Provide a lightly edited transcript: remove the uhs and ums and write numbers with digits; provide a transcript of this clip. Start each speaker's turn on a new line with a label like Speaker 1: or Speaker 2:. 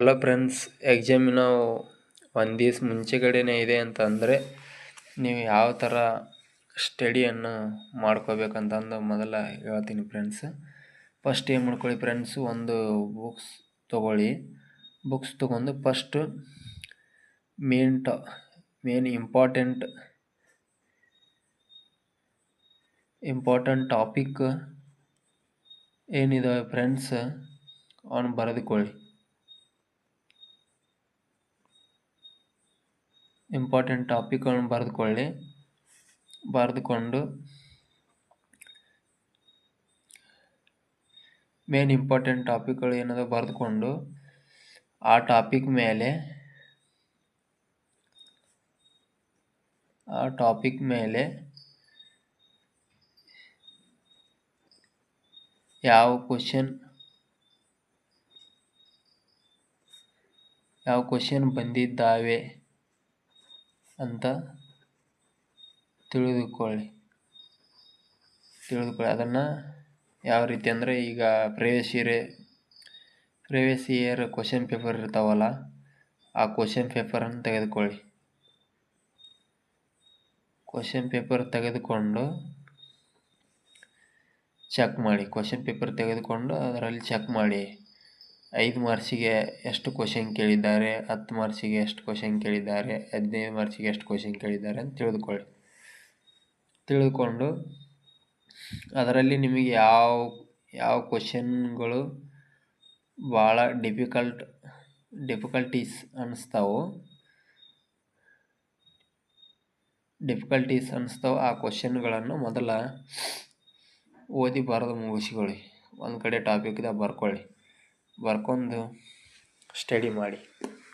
Speaker 1: Hello friends, ಎಕ್ಸಾಮಿನ ಒಂದು ದಿವ್ಸ ಮುಂಚೆಗಡೆನೇ ಇದೆ ಅಂತ ಅಂದರೆ ನೀವು ಯಾವ ಥರ ಸ್ಟಡಿಯನ್ನು ಮಾಡ್ಕೋಬೇಕಂತಂದು ಮೊದಲ ಹೇಳ್ತೀನಿ ಫ್ರೆಂಡ್ಸ್. ಫಸ್ಟ್ ಏನು ಮಾಡ್ಕೊಳ್ಳಿ ಫ್ರೆಂಡ್ಸು, ಒಂದು ಬುಕ್ಸ್ ತೊಗೊಳ್ಳಿ. ಬುಕ್ಸ್ ತೊಗೊಂಡು ಫಸ್ಟು ಮೇನ್ ಇಂಪಾರ್ಟೆಂಟ್ ಟಾಪಿಕ್ ಏನಿದಾವೆ ಫ್ರೆಂಡ್ಸ್ ಅವನು ಬರೆದುಕೊಳ್ಳಿ. ಇಂಪಾರ್ಟೆಂಟ್ ಟಾಪಿಕ್ಗಳನ್ನು ಬರೆದುಕೊಂಡು ಮೇನ್ ಇಂಪಾರ್ಟೆಂಟ್ ಟಾಪಿಕ್ಗಳು ಏನದ ಬರೆದುಕೊಂಡು ಆ ಟಾಪಿಕ್ ಮೇಲೆ ಯಾವ ಕ್ವಶನ್ ಬಂದಿದ್ದಾವೆ ಅಂತ ತಿಳಿದುಕೊಳ್ಳಿ. ಅದನ್ನು ಯಾವ ರೀತಿ ಅಂದರೆ, ಈಗ ಪ್ರೀವಿಯಸ್ ಇಯರ್ ಕ್ವಶನ್ ಪೇಪರ್ ಇರ್ತಾವಲ್ಲ, ಆ ಕ್ವಶನ್ ಪೇಪರನ್ನು ತೆಗೆದುಕೊಳ್ಳಿ. ಕ್ವಶನ್ ಪೇಪರ್ ತೆಗೆದುಕೊಂಡು ಚೆಕ್ ಮಾಡಿ. ಅದರಲ್ಲಿ ಚೆಕ್ ಮಾಡಿ 5 ಮಾರ್ಕ್ಸಿಗೆ ಎಷ್ಟು ಕ್ವಶನ್ ಕೇಳಿದ್ದಾರೆ, 10 ಮಾರ್ಕ್ಸಿಗೆ ಎಷ್ಟು ಕ್ವಶನ್ ಕೇಳಿದ್ದಾರೆ, 15 ಮಾರ್ಕ್ಸಿಗೆ ಎಷ್ಟು ಕ್ವಶನ್ ಕೇಳಿದ್ದಾರೆ ಅಂತ ತಿಳಿದುಕೊಂಡು ಅದರಲ್ಲಿ ನಿಮಗೆ ಯಾವ ಕ್ವಶನ್ಗಳು ಭಾಳ ಡಿಫಿಕಲ್ಟೀಸ್ ಅನ್ನಿಸ್ತಾವೋ ಆ ಕ್ವಶನ್ಗಳನ್ನು ಮೊದಲ ಓದಿ ಬರೆದು ಮುಗಿಸ್ಕೊಳ್ಳಿ. ಒಂದು ಕಡೆ ಟಾಪಿಕ್ದಾಗ ಬರ್ಕೊಂಡು ಸ್ಟಡಿ ಮಾಡಿ.